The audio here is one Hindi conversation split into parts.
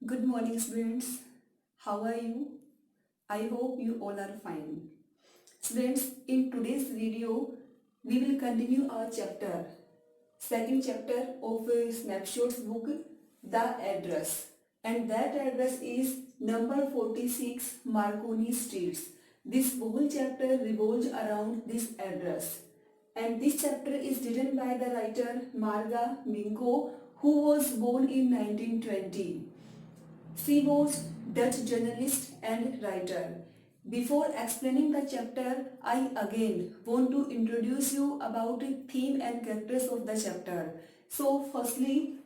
Good morning, students. How are you? I hope you all are fine. Students, in today's video, we will continue our chapter, second chapter of Snapshots book, The Address. And that address is number 46 Marconi Streets. This whole chapter revolves around this address. And this chapter is written by the writer Marga Minko, who was born in 1920. She was Dutch journalist and writer. Before explaining the chapter, I again want to introduce you about the theme and characters of the chapter. So firstly,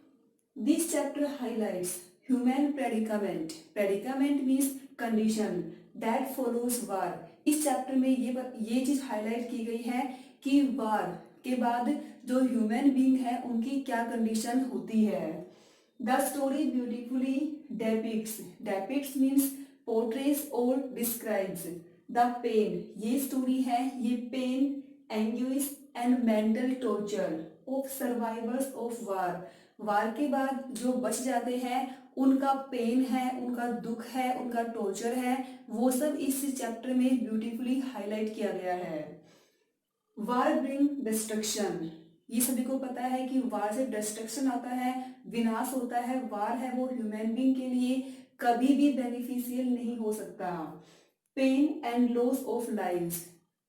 this chapter highlights human predicament. Predicament means condition that follows war. इस चैप्टर में ये चीज हाईलाइट की गई है कि वार के बाद जो ह्यूमन बीइंग है उनकी क्या कंडीशन होती है. The story beautifully depicts means portrays or describes the pain. ये story है ये pain, anguish and mental torture of survivors of war. वार के बाद जो बच जाते हैं उनका पेन है, उनका दुख है, उनका टॉर्चर है, वो सब इस चैप्टर में ब्यूटीफुली हाईलाइट किया गया है. वार ब्रिंग डिस्ट्रक्शन. ये सभी को पता है कि वार से डिस्ट्रक्शन आता है, विनाश होता है. वार है वो ह्यूमन बीइंग के लिए कभी भी बेनिफिशियल नहीं हो सकता. Pain and loss of life.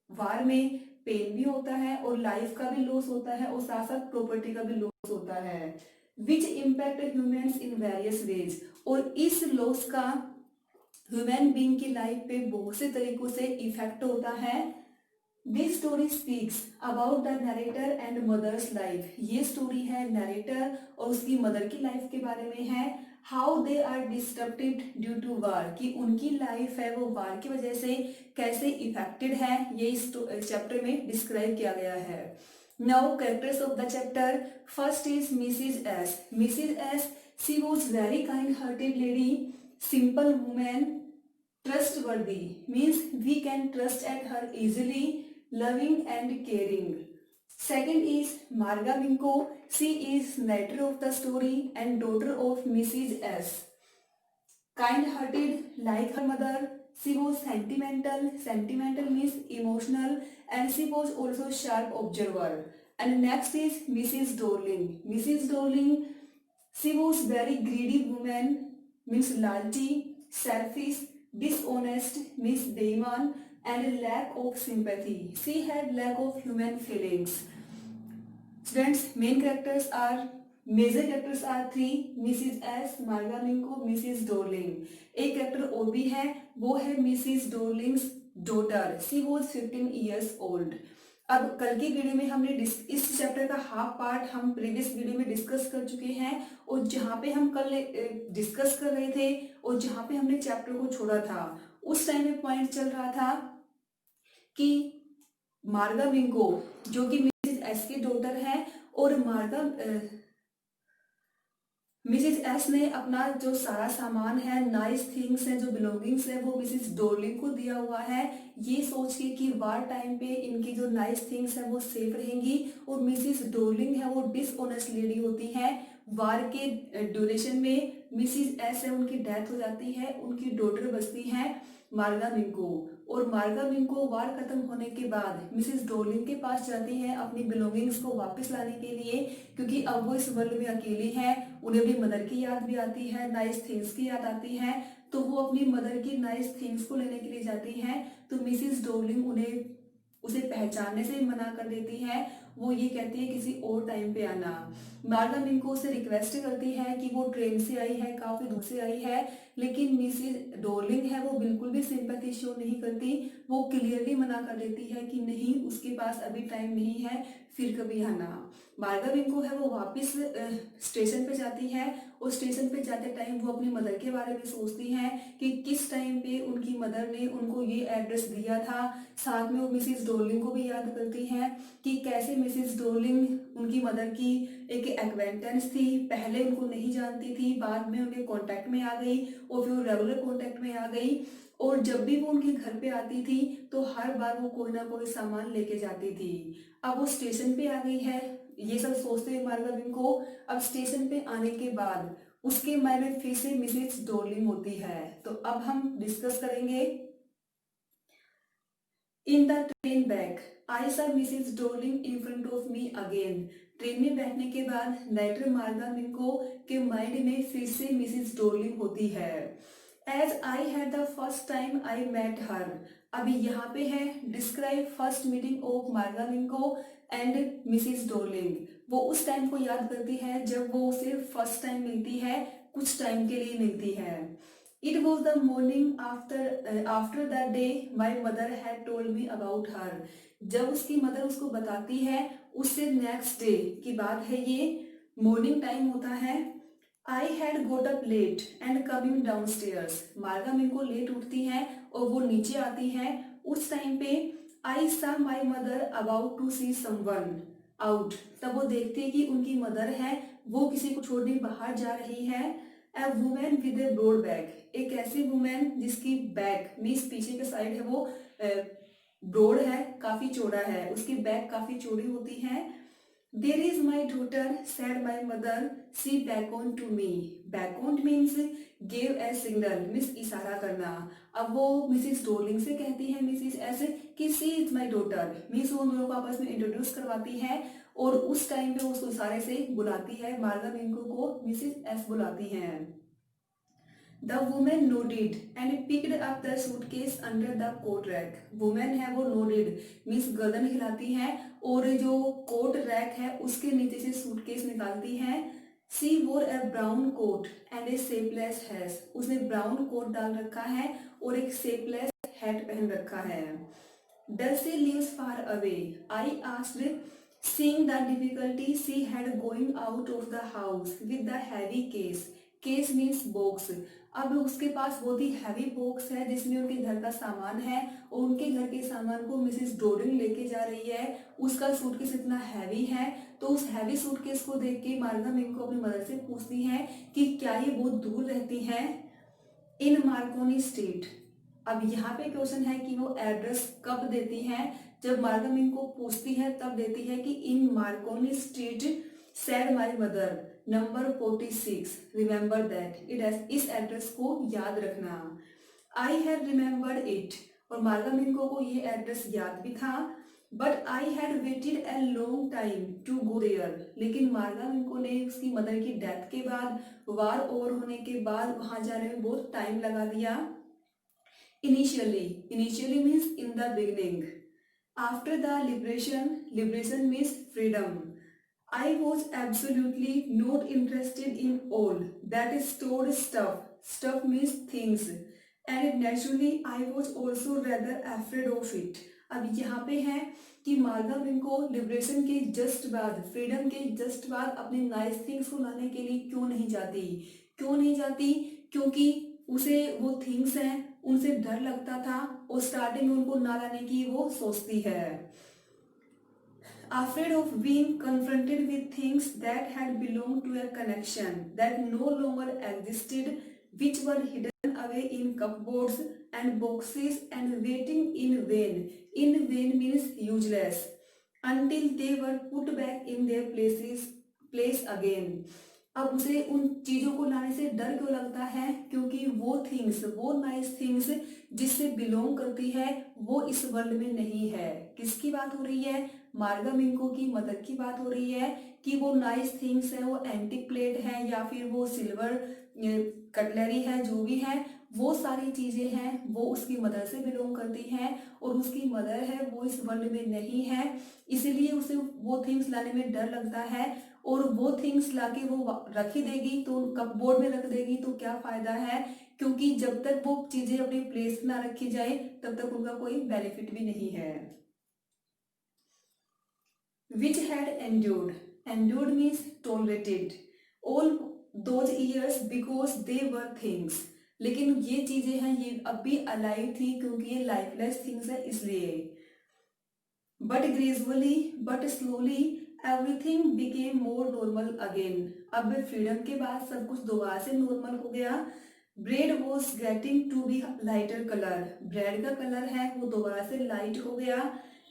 War में पेन भी होता है और लाइफ का भी लॉस होता है और साथ साथ प्रॉपर्टी का भी लॉस होता है. Which impact humans in various ways. और इस लॉस का ह्यूमन बीइंग की लाइफ पे बहुत से तरीकों से इफेक्ट होता है. This story speaks about the narrator and mother's life. ये स्टोरी है नरेटर और उसकी मदर की लाइफ के बारे में है. How they are disturbed due to war. कि उनकी लाइफ है वो वार की वजह से कैसे इफेक्टेड है, ये इस चैप्टर में डिस्क्राइब किया गया है. Now characters of the chapter. First is Mrs S. Mrs S, she was very kind hearted lady, simple women, trustworthy means we can trust at her easily, loving and caring. Second is Marga Minko. She is narrator of the story and daughter of Mrs. S. Kind-hearted like her mother, she was sentimental. Sentimental means emotional, and she was also sharp observer. And next is Mrs. Dorling. Mrs. Dorling, she was very greedy woman, means lalchi, selfish, dishonest, means बेईमान, and lack of sympathy. She had lack of human feelings. Students, major characters are three: Mrs. S, Marga Minko, Mrs. Dorling. एक कैरेक्टर और भी है, वो है Mrs. Dorling's daughter. She was 15 years old. अब कल की वीडियो में हमने इस चैप्टर का हाफ पार्ट हम प्रीवियस वीडियो में डिस्कस कर चुके हैं, और जहाँ पे हम कल डिस्कस कर रहे थे और जहाँ पे हमने चैप्टर को छोड़ा था उस टाइम में पॉइंट चल रहा था कि मार्गा मिंको जो कि मिसेज एस की डॉटर है, और मिसेज एस ने अपना जो सारा सामान है, नाइस थिंग्स हैं, जो बिलोंगिंग्स है, वो मिसेज डोरलिंग को दिया हुआ है, ये सोच के कि वार टाइम पे इनकी जो नाइस थिंग्स है वो सेफ रहेंगी. और मिसेज डोरलिंग है वो डिसऑनेस्ट लेडी होती है. वार के ड्यूरेशन में मिसेज एस है उनकी डेथ हो जाती है, उनकी डॉटर बचती है मार्गा मिंको. और मार्गा मिंको वार खत्म होने के बाद मिसेज डोरलिंग के पास जाती है अपनी बिलोंगिंग्स को वापस लाने के लिए, क्योंकि अब वो इस वर्ल्ड में अकेली है. उन्हें अपनी मदर की याद भी आती है, नाइस थिंग्स की याद आती है, तो वो अपनी मदर की नाइस थिंग्स को लेने के लिए जाती है. तो मिसेज डोरलिंग उसे पहचानने से मना कर देती है. वो ये कहती है किसी और टाइम पे आना. मार्गा मिंको उसे रिक्वेस्ट करती है कि वो ट्रेन से आई है, काफी दूर से आई है, लेकिन मिसेज डोरलिंग है वो बिल्कुल भी सिंपैथी शो नहीं करती. वो क्लियरली मना कर देती है कि नहीं, उसके पास अभी टाइम नहीं है, फिर कभी आना. मार्गा मिंको है वो वापस स्टेशन पे जाती है, और स्टेशन पे जाते टाइम वो अपनी मदर के बारे में सोचती है कि किस टाइम पे उनकी मदर ने उनको ये एड्रेस दिया था. साथ में वो मिसेज डोरलिंग को भी याद करती है कि कैसे मिसेज डोरलिंग उनकी मदर की एक एक्वेंटेंस थी. पहले उनको नहीं जानती थी, बाद में उनके कांटेक्ट में आ गई और फिर वो रेगुलर कांटेक्ट में आ गई. और जब भी वो उनके घर पे आती थी तो हर बार वो कोई ना कोई सामान लेके जाती थी. अब वो स्टेशन पे आ गई है, ये सब सोचते हुए मार्गा मिंको अब स्टेशन पे आने के बाद उसके माइंड में फिर से मिसेस डॉर्लिंग होती है। तो अब हम डिस्कस करेंगे। In the train back I saw Mrs Dorling in front of me again. Train में बैठने के बाद नाइटर मार्गा मिंको के माइंड में फिर से मिसेस डॉर्लिंग होती है। As I had the first time I met her. अभी यहाँ पे है डिस्क्राइब फर्स्ट मीटिंग ऑफ मार्गा मिंको एंड मिसेस डॉर्लिंग। वो उस टाइम को याद करती है जब वो उसे फर्स्ट टाइम मिलती है, कुछ टाइम के लिए मिलती है। It was the morning after that day my mother had told me about her। जब उसकी मदर उसको बताती है, उससे नेक्स्ट डे की बात है ये, मॉर्निंग टाइम होता है। I had got up late and coming downstairs। मार्गा मिंको लेट उठती है और वो नीचे आती है। उस टाइम पे I saw my mother about to see someone out। तब वो देखती है कि उनकी मदर है, वो किसी को छोड़ने बाहर जा रही है। A woman with a broad bag, एक ऐसी वुमेन जिसकी बैग मीन्स पीछे के साइड है वो ब्रॉड है, काफी चौड़ा है, उसकी बैग काफी चौड़ी होती है। There is my daughter said my mother she beckoned to me. Beckoned means give a signal means इशारा करना। अब वो मिसिस डॉर्लिंग से कहती है मिसिस ऐसे कि सी इज माई डॉटर मीन्स वो दोनों को आपस में इंट्रोड्यूस करवाती है और उस टाइम पे उसको इशारे से बुलाती है, मार्गा मिंको को मिसिस एस बुलाती हैं। The woman nodded and picked up the suitcase under the coat rack. Woman है वो नोडिड मीन्स गर्दन हिलाती है और जो कोट रैक है उसके नीचे से सूटकेस निकालती है। She wore a brown coat and a shapeless hat. उसने ब्राउन कोट डाल रखा है और एक शेपलेस हैट पहन रखा है। Does she lives far away I asked, seeing the difficulty she had going out of the house with the heavy case। Case means box. अब उसके पास बहुत ही हैवी बॉक्स है जिसमें उनके घर का सामान है और उनके घर के सामान को मिसेस डॉर्लिंग लेके जा रही है। उसका सूटकेस इतना हैवी है तो उस हैवी सूटकेस को देख के मार्गा मिंको अपनी मदर से पूछती है कि क्या ये बहुत दूर रहती है। इन मार्कोनी स्ट्रीट। अब यहाँ पे क्वेश्चन है कि वो एड्रेस कब देती है, जब मार्गा मिंको पूछती है तब देती है कि in Marconi street said my mother number 46। Remember that it. इस एड्रेस को याद रखना। I had remembered it. और मार्गा मिंको को ये एड्रेस याद भी था। But I had waited a long time to go there. लेकिन मार्गा मिंको ने उसकी मदर की डेथ के बाद, वार ओवर होने के बाद वहां जाने में बहुत टाइम लगा दिया। Initially means in the beginning. After the liberation means freedom. I was absolutely not interested in all that stored stuff। Stuff means things। And naturally I was also rather afraid of it। अब यहाँ पे है कि मार्गा मिंको लिबरेशन के जस्ट बाद, फ्रीडम के जस्ट बाद अपने नाइस थिंग्स को लाने के लिए क्यों नहीं जाती। क्योंकि उसे वो थिंग्स हैं उनसे डर लगता था और स्टार्टिंग में उनको ना लाने की वो सोचती है। Afraid of being confronted with things that had belonged to a connection that no longer existed, which were hidden away in cupboards and boxes and waiting in vain। In vain means useless, until they were put back in their place again। अब उसे उन चीजों को लाने से डर क्यों लगता है, क्योंकि वो थिंग्स, वो नाइस थिंग्स जिससे बिलोंग करती है वो इस वर्ल्ड में नहीं है। किसकी बात हो रही है, मार्गा मिंको की मदर की बात हो रही है कि वो नाइस थिंग्स है, वो एंटिक प्लेट है या फिर वो सिल्वर कटलरी है, जो भी है वो सारी चीजें हैं वो उसकी मदर से बिलोंग करती हैं और उसकी मदर है वो इस वर्ल्ड में नहीं है, इसलिए उसे वो थिंग्स लाने में डर लगता है। और वो थिंग्स लाके वो रख ही देगी तो कपबोर्ड में रख देगी तो क्या फायदा है, क्योंकि जब तक वो चीजें अपनी प्लेस ना रखी जाए तब तक उनका कोई बेनिफिट भी नहीं है। Which had endured means tolerated all those years because they were things। लेकिन ये चीजें हैं ये अब भी अलाइव थी क्योंकि ये लाइफलेस थिंग्स है इसलिए। But gradually but slowly everything became more normal again. अब फ्रीडम के बाद सब कुछ दोबारा से नॉर्मल हो गया। Bread was getting to be lighter colour. Bread का कलर है वो दोबारा से लाइट हो गया।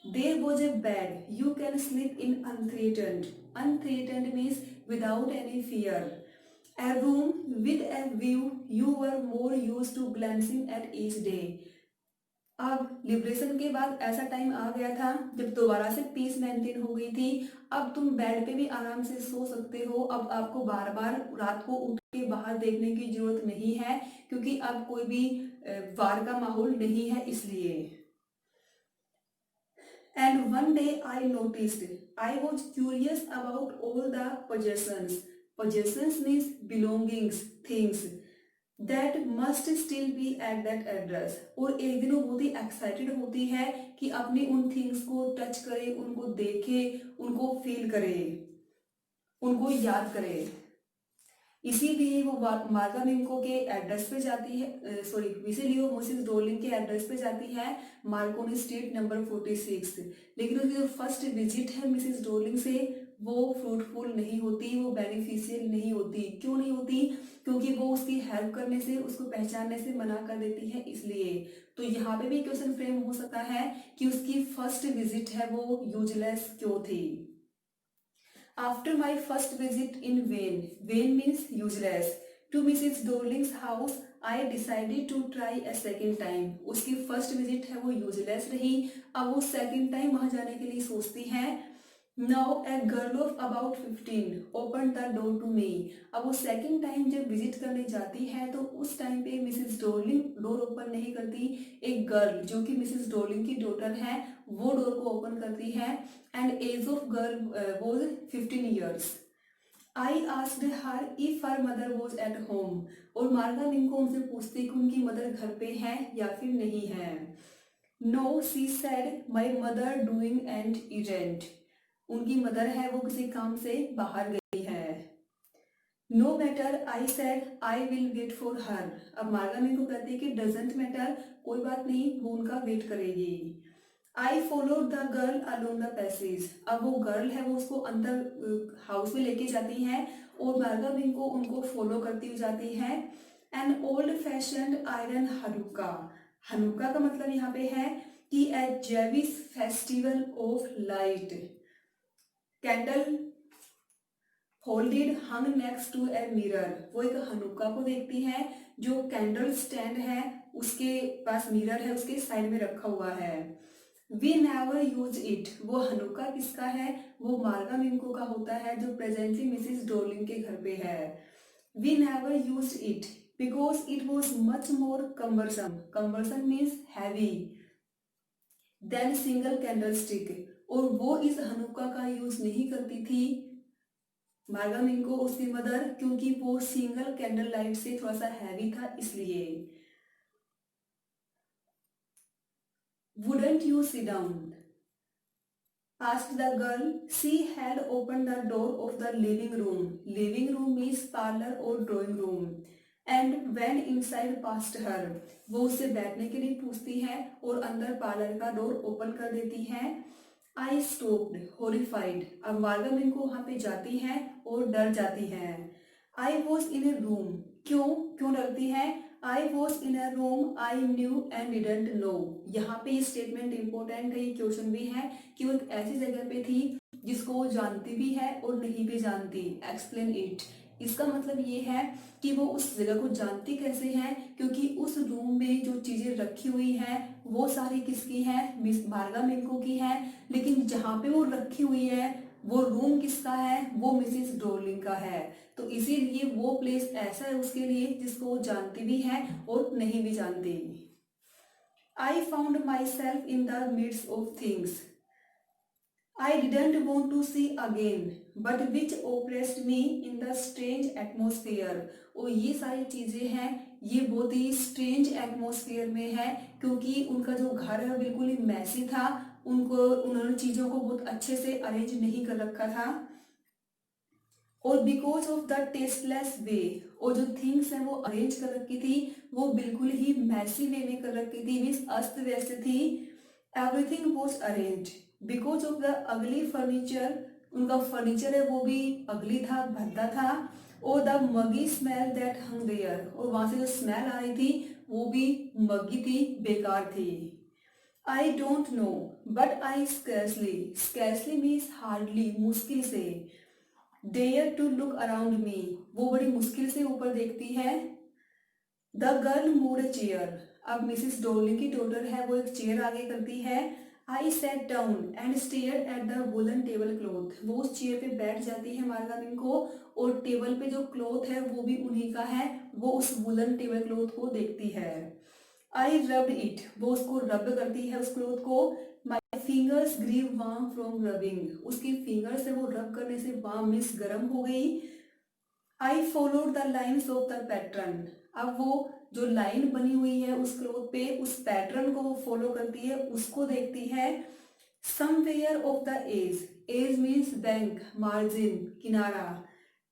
There was a bed you can sleep in unthreatened. Unthreatened means without any fear. A room with a view you were more used to glancing at each day. अब लिबरेशन के बाद ऐसा टाइम आ गया था जब दोबारा से पीस मेंटेन हो गई थी। अब तुम बेड पे भी आराम से सो सकते हो। अब आपको बार बार रात को उठ के बाहर देखने की जरूरत नहीं है, क्योंकि अब कोई भी वार का माहौल नहीं है इसलिए। And one day I noticed, I was curious about all the possessions. Possessions means belongings, things that must still be at that address. और एक दिन वो बहुत ही एक्साइटेड होती है कि अपनी उन थिंग्स को टच करे, उनको देखे, उनको फील करे, उनको याद करे। इसीलिए वो मार्गा मिंको के एड्रेस पे जाती है, इसीलिए वो मिसेस डोलिंग के एड्रेस पे जाती है, मार्कोनी स्ट्रीट नंबर 46। लेकिन उसकी जो फर्स्ट विजिट है मिसेस डोलिंग से वो फ्रूटफुल नहीं होती, वो बेनिफिशियल नहीं होती। क्यों नहीं होती? क्योंकि वो उसकी हेल्प करने से, उसको पहचानने से मना कर देती है इसलिए। तो यहाँ पे भी क्वेश्चन फ्रेम हो सकता है कि उसकी फर्स्ट विजिट है वो यूजलेस क्यों थी। After my first visit in Vain means useless, to Mrs. Dorling's house, I decided to try a second time. उसकी फर्स्ट विजिट है वो यूजलेस रही। अब वो सेकंड टाइम वहां जाने के लिए सोचती है। Now a girl of about 15 opened the door to me. अब वो सेकंड टाइम जब विजिट करने जाती है तो उस टाइम पे मिसेस डोरलिंग डोर ओपन नहीं करती, एक गर्ल जो कि मिसेस डोरलिंग की डॉटर है वो डोर को ओपन करती है। And age of girl was 15 years. I asked her if her mother was at home. और मार्गा मिंको उनसे पूछती कि उनकी मदर घर पे है या फिर नहीं है। No, she said, my mother doing an errand. उनकी मदर है वो किसी काम से बाहर गई है। No matter, I said, I will wait for her. अब मार्गा मिंको कहती है कि doesn't matter, कोई बात नहीं, वो उनका वेट करेगी। I followed the girl along the passage. अब वो गर्ल है वो उसको अंदर हाउस में लेके जाती है और मार्गा मिंको उनको फॉलो करती हुई जाती है। An old fashioned iron hanukkah. Hanukkah का मतलब यहाँ पे है कि a Jewish festival of light. Candle holded hung next to a mirror. वो एक हनुक्का को देखती है जो कैंडल स्टैंड है उसके पास मिरर है, उसके साइड में रखा हुआ है। We never use it. वो हनुक्का किसका है? वो मार्गा मिंको का होता है जो प्रेजेंटली मिसेस डोरलिंग के घर पे है। We never use it because it was much more cumbersome. Cumbersome means heavy than single candle stick. और वो इस हनुक्का का यूज नहीं करती थी मार्गा मिंको उसकी मदर, क्योंकि वो सिंगल कैंडल लाइट से थोड़ा सा हैवी था इसलिए। Wouldn't you sit down? asked the girl. She had opened the door of the living room. Living room means parlor or drawing room. And when inside past her, वो उससे बैठने के लिए पूछती है और अंदर पार्लर का डोर ओपन कर देती है। I stopped, horrified. अब मार्गा मिंको वहां पे जाती है और डर जाती है। I was in a room. क्यों डरती है? I was in a room I knew and didn't know. यहाँ पे ये स्टेटमेंट इंपॉर्टेंट है, ये क्वेश्चन भी है कि वो एक ऐसी जगह पे थी जिसको वो जानती भी है और नहीं भी जानती। Explain it. इसका मतलब ये है कि वो उस जगह को जानती कैसे है, क्योंकि उस रूम में जो चीजें रखी हुई हैं वो सारी किसकी है? मिस मार्गा मिंको की है। लेकिन जहाँ पे वो रखी हुई है वो रूम किसका है? वो मिसेस डोरलिंग का है। तो इसीलिए वो प्लेस ऐसा है उसके लिए जिसको वो जानती भी है और नहीं भी जानती। I found myself in the midst of things I didn't want to see again, but which oppressed me in the strange atmosphere. और ये सारी चीजें हैं, ये बहुत ही स्ट्रेंज एटमोसफियर में है, क्योंकि उनका जो घर है बिल्कुल ही मैसी था। उन्होंने चीजों को बहुत अच्छे से अरेंज नहीं कर रखा था। और बिकॉज ऑफ द टेस्टलेस वे, और जो थिंग्स हैं वो अरेंज कर रखी थी वो बिल्कुल ही मैसी वे में कर रखी थी, मीन्स अस्त व्यस्त थी। Everything was arrange because of the ugly furniture. उनका फर्नीचर है वो भी अगली था, भद्दा था। और the muggy smell that hung there, और वहां से जो स्मेल आ रही थी वो भी मगी थी, बेकार थी। I don't know but I scarcely means hardly, मुश्किल से। Dare to look around me, वो बड़ी मुश्किल से ऊपर देखती है। The girl move a chair, अब मिसिस डॉर्लिंग की डॉटर है वो एक चेयर आगे करती है। I sat down and stare at the woollen table cloth, वो उस चेयर पे बैठ जाती है मार्गा मिंको, और टेबल पे जो क्लॉथ है वो भी उन्हीं का है, वो उस वुलन टेबल क्लॉथ को देखती है। आई रब्ड इट, वो उसको रब करती है उस क्लॉथ को। My fingers grew warm from rubbing, उसकी फिंगर से वो रब करने से वार्म मीन्स गर्म हो गई। I followed the lines of the pattern, अब वो जो लाइन बनी हुई है उस क्लॉथ पे उस पैटर्न को वो फॉलो करती है, उसको देखती है। Somewhere of the edge, edge means bank, margin, किनारा।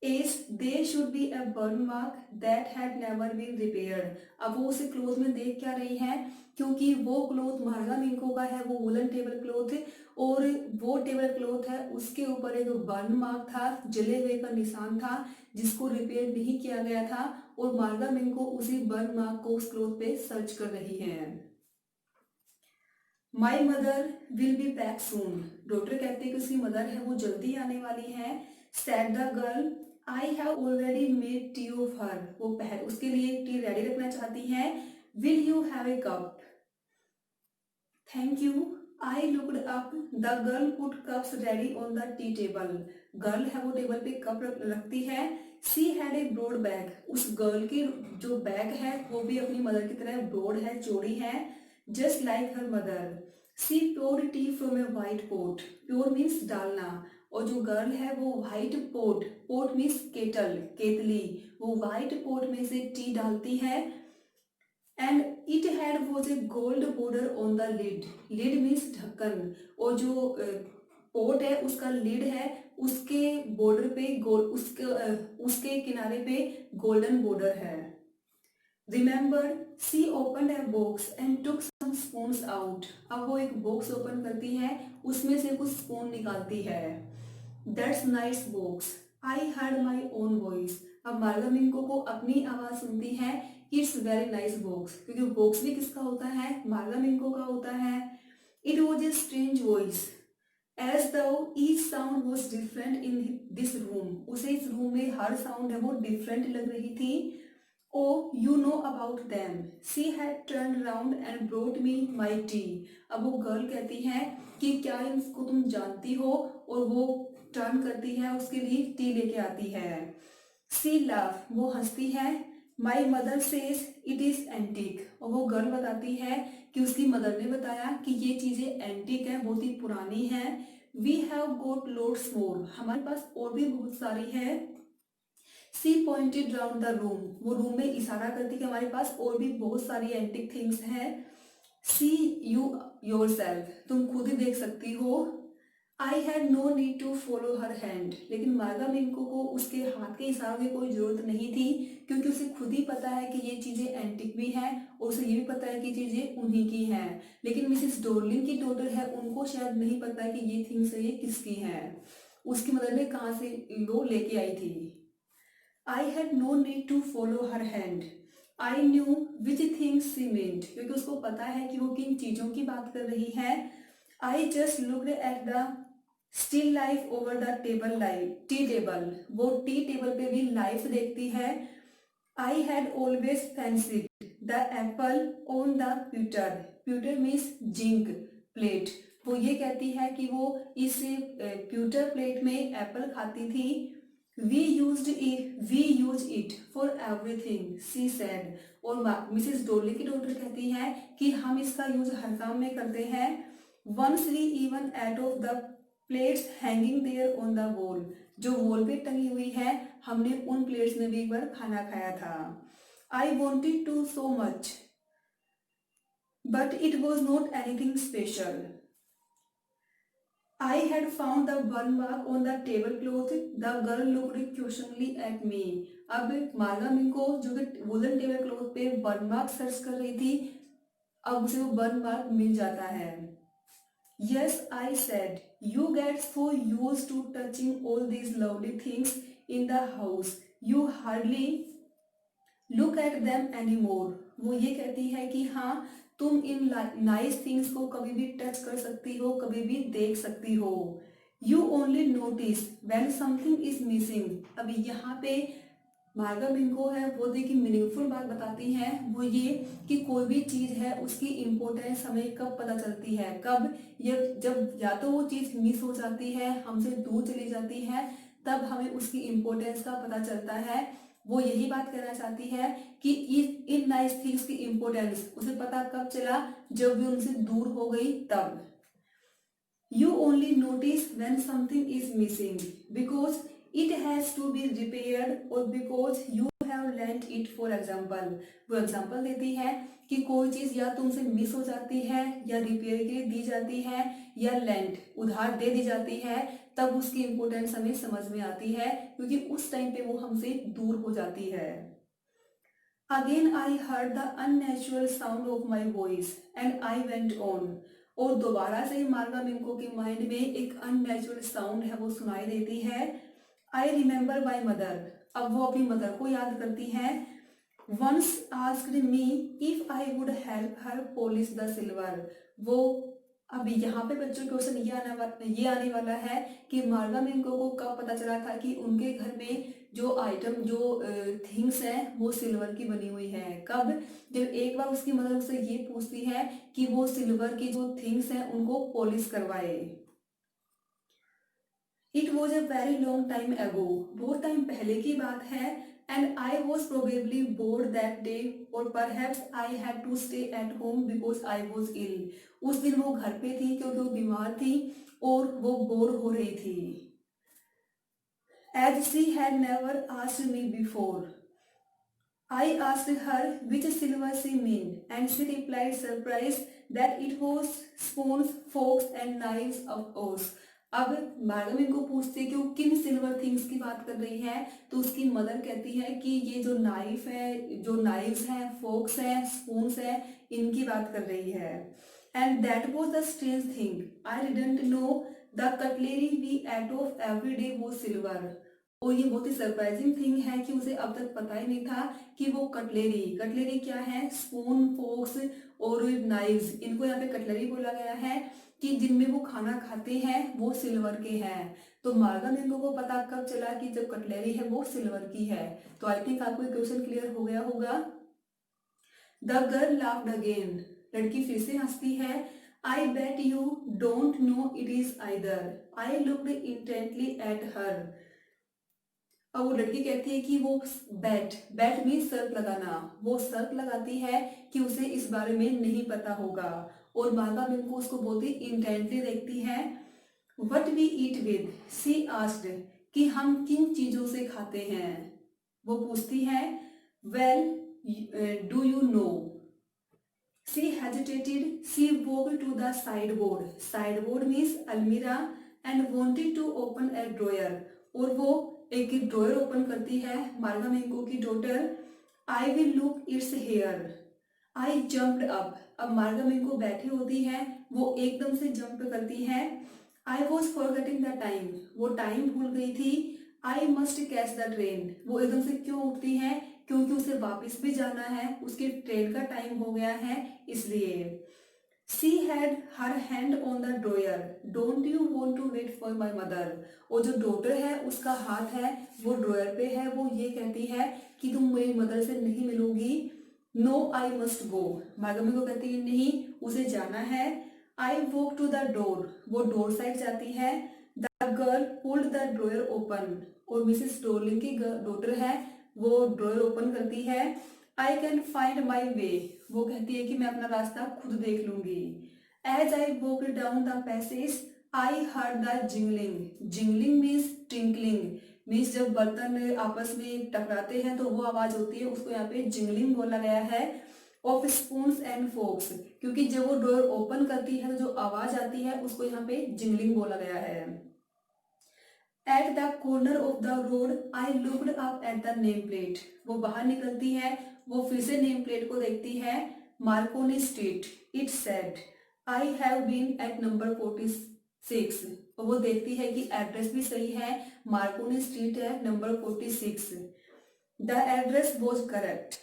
Edge they should be a burn mark that had never been repaired, अब वो उसे क्लोथ में देख क्या रही है, क्योंकि वो क्लोथ मार्गा मिंको का है, वो वुलन टेबल क्लॉथ, और वो टेबल क्लॉथ है उसके ऊपर एक बर्न मार्क था, जले हुए का निशान था जिसको रिपेयर नहीं किया गया था, और मार्गा मिंको उसी बर्न मार्क को उस क्लॉथ पे सर्च कर रही है। My mother will be back soon, doctor कहते हैं कि उसकी मदर है वो जल्दी आने वाली है। Said the girl, I have already made tea of her, वो उसके लिए टी रेडी रखना चाहती है। Will you have a cup, thank you. I looked up, the girl put cups ready on the tea table, girl है वो टेबल पे कप रखती है। She had a broad bag, उस गर्ल की जो बैग है वो भी अपनी मदर की तरह ब्रॉड है, चौड़ी है, just like her mother. She poured tea from a white pot, pour means डालना, और जो गर्ल है वो white pot, pot means kettle, केतली, वो वाइट पोट में से टी डालती है। And it had was a gold border on the lid, lid means ढक्कन, और जो पोट है उसका लिड है उसके बॉर्डर पे उसके किनारे पे गोल्डन बॉर्डर है। Remember she open a box and took some spoons out, अब वो एक बॉक्स ओपन करती है उसमें से कुछ स्पून निकालती है। That's nice box, I heard my own voice, अब मार्गा मिंको को अपनी आवाज सुनती है, इट्स वेरी नाइस बॉक्स, क्योंकि बॉक्स भी किसका होता है, मार्गा मिंको का होता है। It was a strange voice as though each sound was different in this room, उसे इस रूम में हर साउंड है वो डिफरेंट लग रही थी। Oh you know about them, she had turned around and brought me my tea, अब वो गर्ल कहती है कि क्या इसको तुम जानती हो, और वो टर्न करती है उसके लिए टी लेके आती है। सी लाफ, वो हंसती है। My mother says it is antique, और वो गर्ल बताती है कि उसकी मदर ने बताया कि ये चीजें एंटीक है, बहुत ही पुरानी है। वी हैव गोट लोड्स मोर, हमारे पास और भी बहुत सारी है। सी पॉइंटेड राउंड द रूम, वो रूम में इशारा करती कि हमारे पास और भी बहुत सारी एंटिक थिंग्स हैं। सी यू योर सेल्फ, तुम खुद ही देख सकती हो। I had no need to follow her hand, लेकिन मार्गा मिंको को उसके हाथ के इशारों की कोई जरूरत नहीं थी, क्योंकि उसे खुद ही पता है कि ये चीजें एंटिक भी हैं, और उसे ये भी पता है कि चीजें उन्हीं की हैं। लेकिन मिसिस डॉर्लिन की डॉटर है, उनको शायद नहीं पता कि ये थिंग्स ये किसकी हैं, उसकी मदर ने कहाँ से वो लेके आई थी। I had no need to follow her hand, I knew which things she meant, क्योंकि उसको पता है कि वो किन चीज़ों की बात कर रही है। I just looked at the still life over the table life tea table, वो टी टेबल पे भी लाइफ देखती है। I had always fancied the Apple on the pewter, pewter means zinc plate, वो ये कहती है कि वो इस प्यूटर प्लेट में एप्पल खाती थी। We use it for everything she said, और मिसेस डोली की डॉटर कहती है कि हम इसका यूज हर काम में करते हैं। Once we even ate off the plates hanging there on the wall, जो वॉल पे टंगी हुई है हमने उन प्लेट्स में भी एक बार खाना खाया था। I wanted to so much but it was not anything special. I had found the burn mark on the tablecloth. The girl looked questioningly at me. अब मार्गा मिंको जो कि वुलन टेबल क्लॉथ पे बर्न मार्क सर्च कर रही थी, अब उसे वो बर्न मार्क मिल जाता है। Yes, I said, you get so used to touching all these lovely things in the house, you hardly look at them any more, वो ये कहती है कि हाँ तुम इन नाइस थिंग्स को कभी भी टच कर सकती हो, कभी भी देख सकती हो। You only notice when something is missing. अभी यहाँ पे मार्गा मिंको है वो देखिए मीनिंगफुल बात बताती हैं, वो ये कि कोई भी चीज़ है उसकी इम्पोर्टेंस हमें कब पता चलती है, कब ये जब या तो वो चीज़ मिस हो जाती है, हमसे दूर चली जाती है, तब हमें उसकी इम्पोर्टेंस का पता चलता है। वो यही बात कहना चाहती है कि इन नाइस थिंग्स की इम्पोर्टेंस उसे पता कब चला, जब भी उनसे दूर हो गई तब। You only notice when something is missing because it has to be repaired or because you have lent it for example। वो एग्जाम्पल देती है कि कोई चीज़ या तुमसे मिस हो जाती है या रिपेयर के लिए दी जाती है या लेंट उधार दे दी जाती है, तब उसकी इम्पोर्टेंस हमें समझ में आती है क्योंकि उस टाइम पे वो हमसे दूर हो जाती है। Again I heard the unnatural sound of my voice and I went on। और दोबारा से मार्गा मिंको के माइंड में एक अननेचुरल साउंड है वो सुनाई देती है। I remember my mother. अब वो अपनी मदर को याद करती है। Once asked me if I would help her polish the silver. वो अभी यहाँ पे बच्चों क्वेश्चन ये आने वाला है कि मार्गा मिंको को कब पता चला था कि उनके घर में जो आइटम जो थिंग्स हैं वो सिल्वर की बनी हुई है। कब? जब एक बार उसकी मदर उससे ये पूछती है कि वो सिल्वर की जो थिंग्स हैं उनको पॉलिश करवाए। It was a very long time ago. बहुत टाइम पहले की बात है। And I was probably bored that day और perhaps I had to stay at home because I was ill. उस दिन वो घर पे थी क्योंकि वो बीमार थी और वो बोर हो रही थी। As she had never asked me before, I asked her which silver she meant, and she replied surprised that it was spoons, forks and knives of course। अब मार्गा मिंको पूछती कि वो किन सिल्वर थिंग्स की बात कर रही है, तो उसकी मदर कहती है कि ये जो नाइफ है, जो नाइव्स हैं, फोक्स हैं, स्पून्स हैं, इनकी बात कर रही है। And that was the strange thing I didn't know the cutlery we ate off every day वो सिल्वर। और ये बहुत ही सरप्राइजिंग थिंग है कि उसे अब तक पता ही नहीं था कि वो कटलेरी क्या है, स्पून, फोक्स और नाइव्स, इनको यहाँ पे कटलरी बोला गया है कि जिनमें वो खाना खाते हैं वो सिल्वर के हैं। तो मार्गा मिंको को पता कब चला कि जब कटलरी है वो सिल्वर की है। तो आई थिंक आपको क्वेश्चन क्लियर हो गया होगा। The girl laughed again. लड़की फिर से हंसती है। I bet you don't know it is either. I looked intently at her. अब वो लड़की कहती है कि वो बैट मीन्स शर्त लगाना, वो शर्त लगाती है कि उसे इस बारे में नहीं पता होगा। और मार्गा मिंको उसको बहुत ही इंटेंटली देखती है। What we eat with she asked, कि हम किन चीजों से खाते हैं। वो पूछती है। Well do you know. She hesitated, she walked to the sideboard means अलमीरा and wanted to open a drawer. और वो एक ड्रॉयर ओपन करती है मार्गा मिंको की daughter. I will look its hair. I jumped up. अब मार्गा मिंको बैठी होती है, वो एकदम से जंप करती है। I was forgetting the time, वो टाइम भूल गई थी। I must catch the train, वो एकदम से क्यों उठती है, क्योंकि उसे वापस भी जाना है, उसकी ट्रेन का टाइम हो गया है इसलिए। She had her hand on the drawer. Don't you want to wait for my mother? और जो डॉटर है उसका हाथ है वो ड्रॉयर पे है। वो ये कहती है कि तुम मेरी मदर से नहीं मिलोगी। No, I must go। मार्गा मिंको कहती है नहीं, उसे जाना है। I walk to the door। वो डोर साइड जाती है। The girl pulled the drawer open। और मिसेस डोरलिंग की डॉटर है वो ड्रॉयर ओपन करती है। आई कैन फाइंड माई वे। वो कहती है कि मैं अपना रास्ता खुद देख लूंगी। As I walk down the passage I heard the jingling means twinkling, means जब बर्तन आपस में टकराते हैं तो वो आवाज होती है, उसको यहाँ पे जिंगलिंग बोला गया है। ऑफ स्पून्स एंड फोक्स, क्योंकि जब वो डोर ओपन करती है तो जो आवाज आती है उसको यहाँ पे जिंगलिंग बोला गया है। At the corner of the road I looked up at the name plate. वो बाहर निकलती है, वो फिर से नेम प्लेट को देखती है। Marconi Street, it said I have been at number 46। और वो देखती है कि एड्रेस भी सही है, मार्कोनी स्ट्रीट है, number 46। The address was correct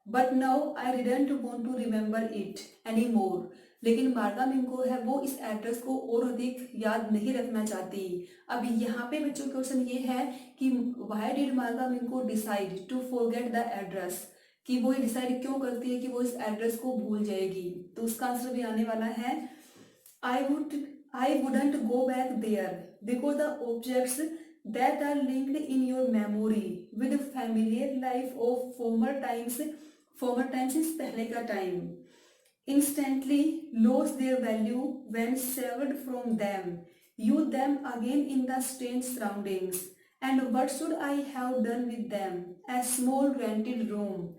but now I didn't want to remember it any more. लेकिन मार्गा मिंको है वो इस एड्रेस को और अधिक याद नहीं रखना चाहती। अब यहाँ पे बच्चों क्वेश्चन ये है कि why did Marga Minco decide to forget the address, कि वो डिसाइड क्यों करती है कि वो इस एड्रेस को भूल जाएगी। तो उसका आंसर भी आने वाला है I wouldn't go back there because the objects that are linked in your memory with familiar life of former times is पहले का time, instantly lost their value when severed from them. You them again in the strange surroundings. And what should I have done with them? A small rented room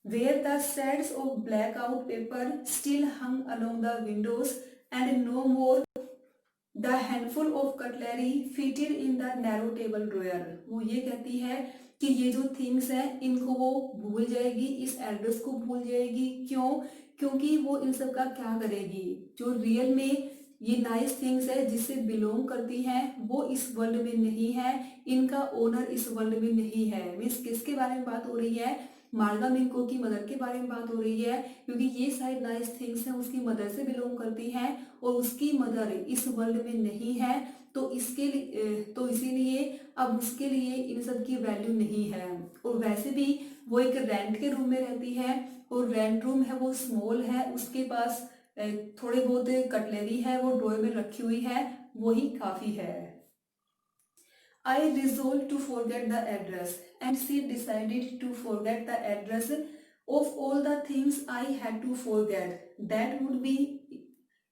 where the shreds of blackout paper still hung along the windows, and no more the handful of cutlery fitted in the narrow table dryer. वो ये कहती है कि ये जो थिंग्स हैं इनको वो भूल जाएगी, इस एड्रेस को भूल जाएगी। क्यों? क्योंकि वो इन सब का क्या करेगी, जो रियल में ये नाइस थिंग्स है जिससे बिलोंग करती हैं वो इस वर्ल्ड में नहीं है, इनका ओनर इस वर्ल्ड में नहीं है। मीन्स किसके बारे में बात हो रही है? मार्गा मिंको की मदर के बारे में बात हो रही है, क्योंकि ये सारी नाइस थिंग्स हैं उसकी मदर से बिलोंग करती हैं और उसकी मदर इस वर्ल्ड में नहीं है, तो इसके लिए तो इसीलिए अब उसके लिए इन सब की वैल्यू नहीं है। और वैसे भी वो एक रेंट के रूम में रहती है और रेंट रूम है वो स्मॉल है, उसके पास थोड़े बहुत कटलरी है वो ड्रॉयर में रखी हुई है, वही काफ़ी है। I resolved to forget the address and she decided to forget the address of all the things I had to forget. That would be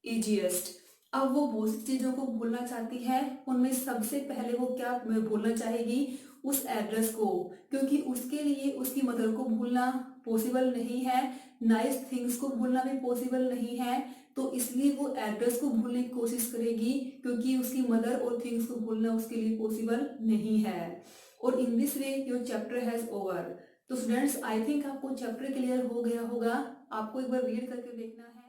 easiest. अब वो बहुत सी चीज़ों को भूलना चाहती है, उनमें सबसे पहले वो क्या भूलना चाहेगी? उस एड्रेस को, क्योंकि उसके लिए उसकी मदर को भूलना पॉसिबल नहीं है, नाइस थिंग्स को भूलना भी पॉसिबल नहीं है, तो इसलिए वो एड्रेस को भूलने की कोशिश करेगी, क्योंकि उसकी मदर और थिंग्स को भूलना उसके लिए पॉसिबल नहीं है। और in this way your chapter has over. तो स्टूडेंट्स आई थिंक आपको चैप्टर क्लियर हो गया होगा, आपको एक बार रीड करके देखना है।